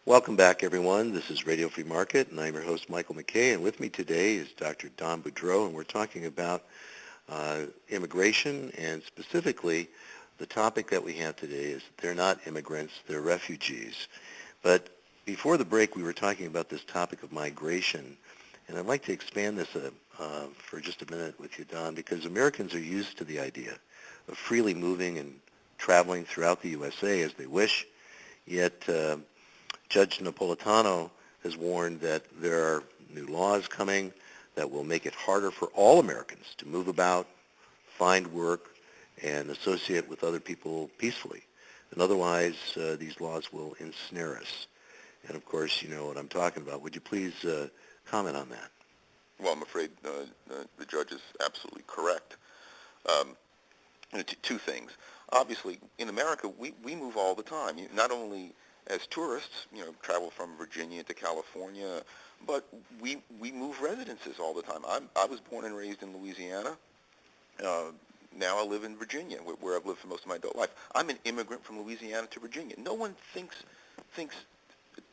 Welcome back, everyone. This is Radio Free Market, and I'm your host, Michael McKay, and with me today is Dr. Don Boudreaux, and we're talking about immigration, and specifically, the topic that we have today is they're not immigrants, they're refugees. But before the break, we were talking about this topic of migration, and I'd like to expand this for just a minute with you, Don, because Americans are used to the idea of freely moving and traveling throughout the USA as they wish, yet Judge Napolitano has warned that there are new laws coming that will make it harder for all Americans to move about, find work, and associate with other people peacefully. And otherwise, these laws will ensnare us. And of course, you know what I'm talking about. Would you please comment on that? Well, I'm afraid the judge is absolutely correct. Um, two things. Obviously, in America, we move all the time. Not only as tourists, travel from Virginia to California, but we move residences all the time. I was born and raised in Louisiana. Now I live in Virginia, where I've lived for most of my adult life. I'm an immigrant from Louisiana to Virginia. No one thinks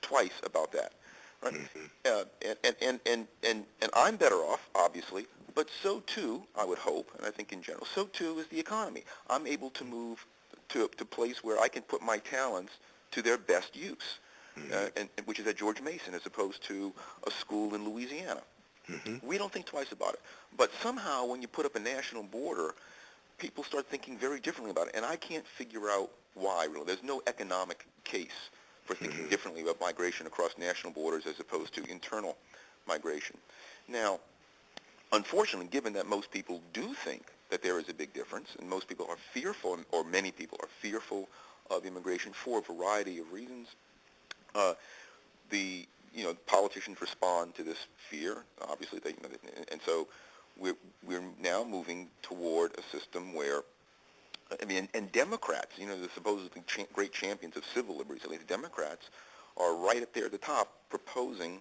twice about that, right? And I'm better off, obviously, but so too, I would hope, and I think in general, so too is the economy. I'm able to move to a place where I can put my talents to their best use, and which is at George Mason as opposed to a school in Louisiana. We don't think twice about it. But somehow when you put up a national border, people start thinking very differently about it. And I can't figure out why, really. There's no economic case for thinking differently about migration across national borders as opposed to internal migration. Now, unfortunately, given that most people do think that there is a big difference, and most people are fearful, or many people are fearful of immigration for a variety of reasons, politicians respond to this fear. Obviously, and so we're now moving toward a system where, and Democrats, the supposedly great champions of civil liberties, at least Democrats, are right up there at the top proposing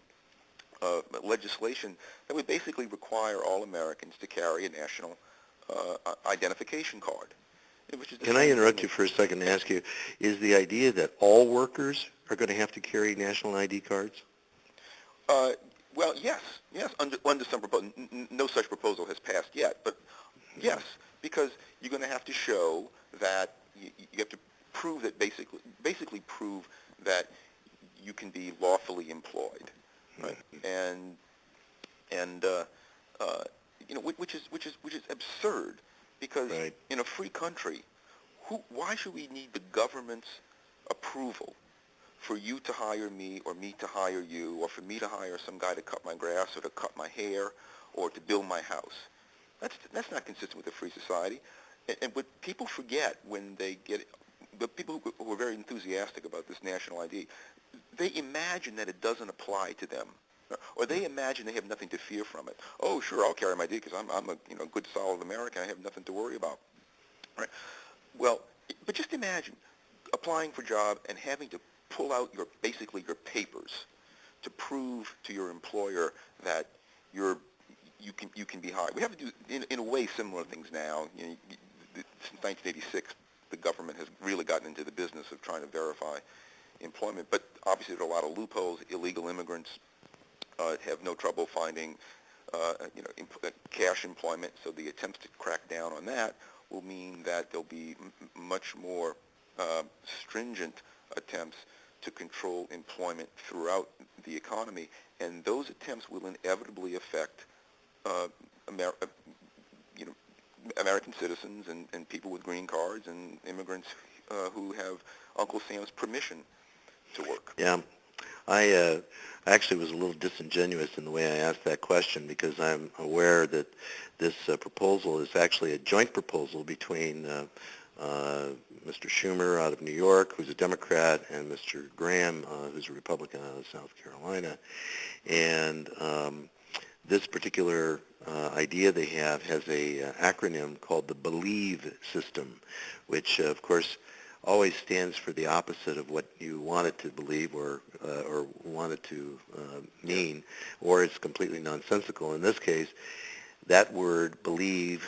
legislation that would basically require all Americans to carry a national identification card. Can I interrupt you for a second and ask you, is the idea that all workers are going to have to carry national ID cards? Well, yes, under some proposal. No such proposal has passed yet, but yes, because you're going to have to show that you have to prove that basically prove that you can be lawfully employed, right? Which is absurd, because right. In a free country, why should we need the government's approval for you to hire me, or me to hire you, or for me to hire some guy to cut my grass or to cut my hair or to build my house? That's not consistent with a free society. And what people forget when they get the people who are very enthusiastic about this national ID, they imagine that it doesn't apply to them, or they imagine they have nothing to fear from it. Oh, sure, I'll carry my ID because I'm a good, solid American. I have nothing to worry about. Right? Well, but just imagine applying for a job and having to pull out your papers to prove to your employer that you can be hired. We have to do in a way similar things now. Since 1986, the government has really gotten into the business of trying to verify employment. But obviously, there are a lot of loopholes. Illegal immigrants have no trouble finding cash employment. So the attempts to crack down on that will mean that there'll be much more stringent attempts to control employment throughout the economy, and those attempts will inevitably affect American citizens and people with green cards and immigrants who have Uncle Sam's permission to work. Yeah. I actually was a little disingenuous in the way I asked that question, because I'm aware that this proposal is actually a joint proposal between Mr. Schumer out of New York, who's a Democrat, and Mr. Graham, who's a Republican out of South Carolina. And this particular idea they have has a acronym called the BELIEVE system, which, of course, always stands for the opposite of what you want it to believe or want it to mean, or it's completely nonsensical. In this case, that word BELIEVE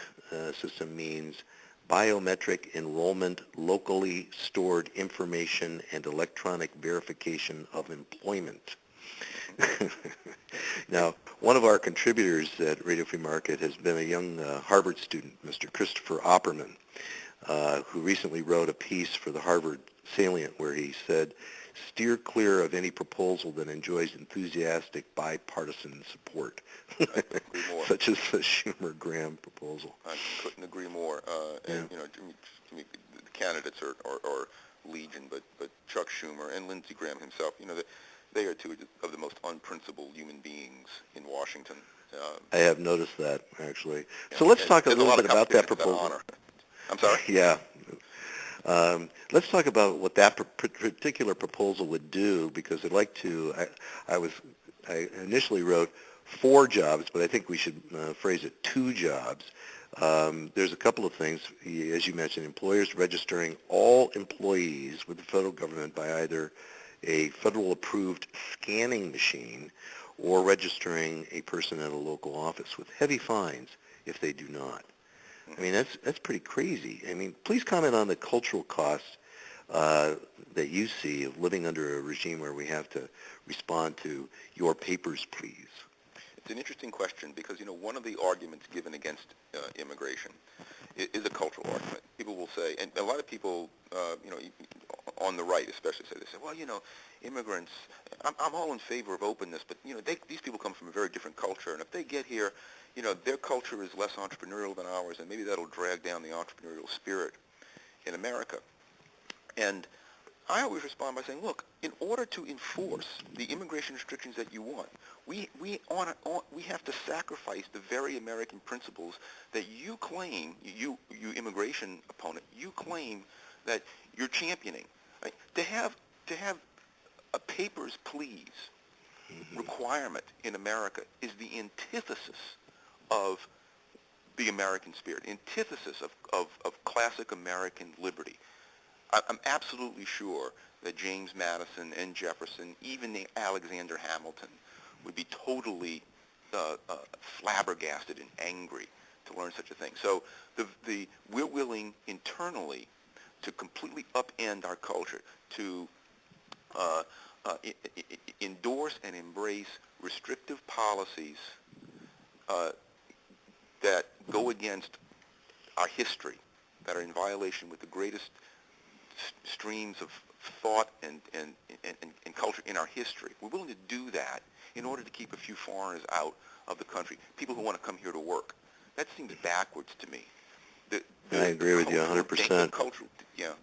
system means biometric enrollment, locally stored information, and electronic verification of employment. Now, one of our contributors at Radio Free Market has been a young Harvard student, Mr. Christopher Opperman, who recently wrote a piece for the Harvard Salient where he said, steer clear of any proposal that enjoys enthusiastic bipartisan support, I couldn't agree more. such as the Schumer-Graham proposal. I couldn't agree more. And, you know, to me, the candidates are legion, but Chuck Schumer and Lindsey Graham himself, you know, they are two of the most unprincipled human beings in Washington. I have noticed that, actually. Yeah, So let's talk a little bit about that competition proposal. for I'm sorry? Yeah. Let's talk about what that particular proposal would do, because I'd like to, I initially wrote 4 jobs, but I think we should phrase it 2 jobs. There's a couple of things, as you mentioned, employers registering all employees with the federal government by either a federal-approved scanning machine or registering a person at a local office with heavy fines if they do not. I mean, that's pretty crazy. I mean, please comment on the cultural costs that you see of living under a regime where we have to respond to your papers, please. It's an interesting question because, you know, one of the arguments given against immigration is a cultural argument. People will say, and a lot of people, you know, on the right especially say, well, you know, immigrants, I'm all in favor of openness, but, you know, these people come from a very different culture, and if they get here, you know, their culture is less entrepreneurial than ours, and maybe that'll drag down the entrepreneurial spirit in America. And I always respond by saying, look, in order to enforce the immigration restrictions that you want, we have to sacrifice the very American principles that you claim, you immigration opponent, you claim that you're championing. Right? To have a papers, please requirement in America is the antithesis of the American spirit, antithesis of classic American liberty. I'm absolutely sure that James Madison and Jefferson, even Alexander Hamilton, would be totally flabbergasted and angry to learn such a thing. So we're willing internally to completely upend our culture, to endorse and embrace restrictive policies that go against our history, that are in violation with the greatest streams of thought and culture in our history. We're willing to do that in order to keep a few foreigners out of the country, people who want to come here to work. That seems backwards to me. I agree with you 100%. Yeah.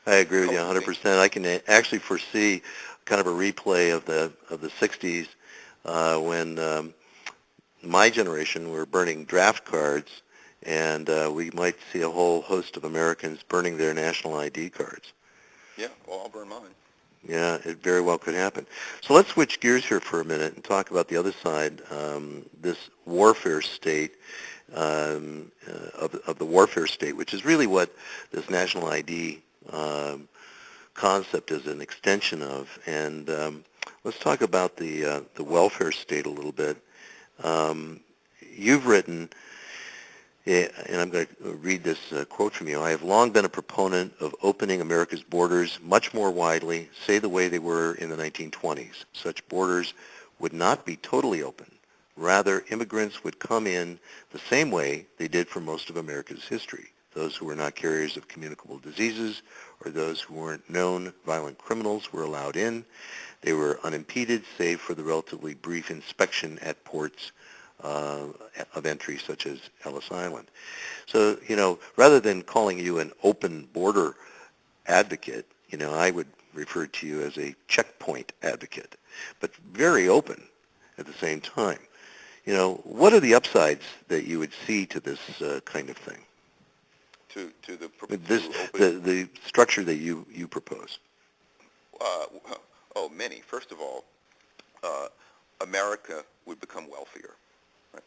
I agree with you 100%. I can actually foresee kind of a replay of the 60s when my generation were burning draft cards, and we might see a whole host of Americans burning their national ID cards. Yeah, well, I'll burn mine. Yeah, it very well could happen. So let's switch gears here for a minute and talk about the other side, this warfare state, of the warfare state, which is really what this national ID concept is an extension of. And let's talk about the welfare state a little bit. You've written, and I'm going to read this quote from you, I have long been a proponent of opening America's borders much more widely, say the way they were in the 1920s. Such borders would not be totally open. Rather, immigrants would come in the same way they did for most of America's history. Those who were not carriers of communicable diseases or those who weren't known violent criminals were allowed in. They were unimpeded, save for the relatively brief inspection at ports of entry, such as Ellis Island. So, you know, rather than calling you an open border advocate, you know, I would refer to you as a checkpoint advocate, but very open at the same time. You know, what are the upsides that you would see to this kind of thing? The structure that you propose. Many. First of all, America would become wealthier. Right?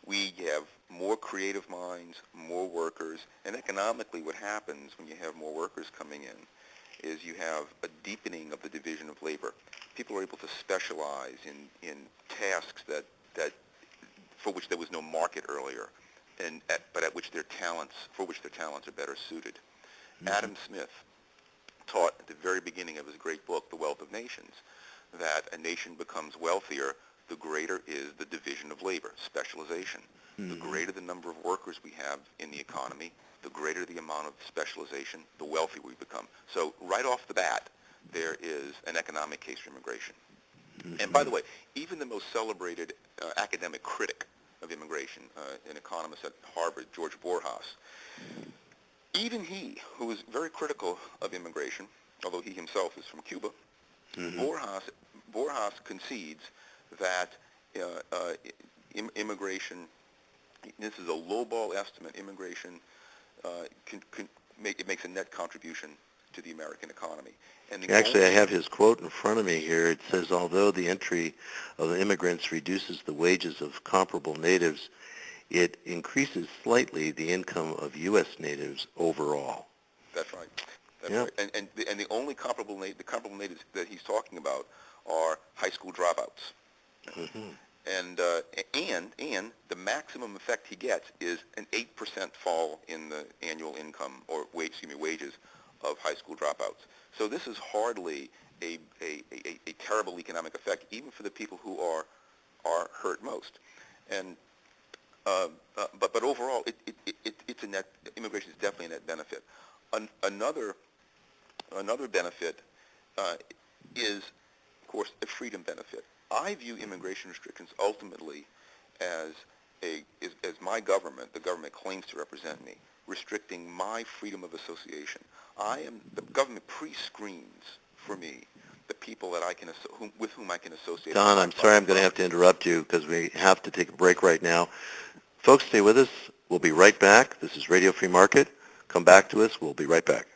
We have more creative minds, more workers, and economically what happens when you have more workers coming in is you have a deepening of the division of labor. People are able to specialize in tasks that for which there was no market earlier. but for which their talents are better suited. Mm-hmm. Adam Smith taught at the very beginning of his great book, The Wealth of Nations, that a nation becomes wealthier the greater is the division of labor, specialization. Mm-hmm. The greater the number of workers we have in the economy, the greater the amount of specialization, the wealthier we become. So right off the bat, there is an economic case for immigration. Mm-hmm. And by the way, even the most celebrated academic critic of immigration, an economist at Harvard, George Borjas, even he, who is very critical of immigration, although he himself is from Cuba, mm-hmm. Borjas concedes that immigration, this is a lowball estimate, immigration makes a net contribution to the American economy. And actually, I have his quote in front of me here. It says, although the entry of immigrants reduces the wages of comparable natives, it increases slightly the income of U.S. natives overall. That's right. That's right. And the only comparable natives that he's talking about are high school dropouts. Mm-hmm. And the maximum effect he gets is an 8% fall in the annual income or wages of high school dropouts. So this is hardly a terrible economic effect, even for the people who are hurt most. And but overall, it's a net. Immigration is definitely a net benefit. Another benefit is, of course, a freedom benefit. I view immigration restrictions ultimately as my government, the government claims to represent me, restricting my freedom of association. The government pre-screens for me the people that with whom I can associate. Don, I'm sorry I'm going to have to interrupt you because we have to take a break right now. Folks, stay with us. We'll be right back. This is Radio Free Market. Come back to us. We'll be right back.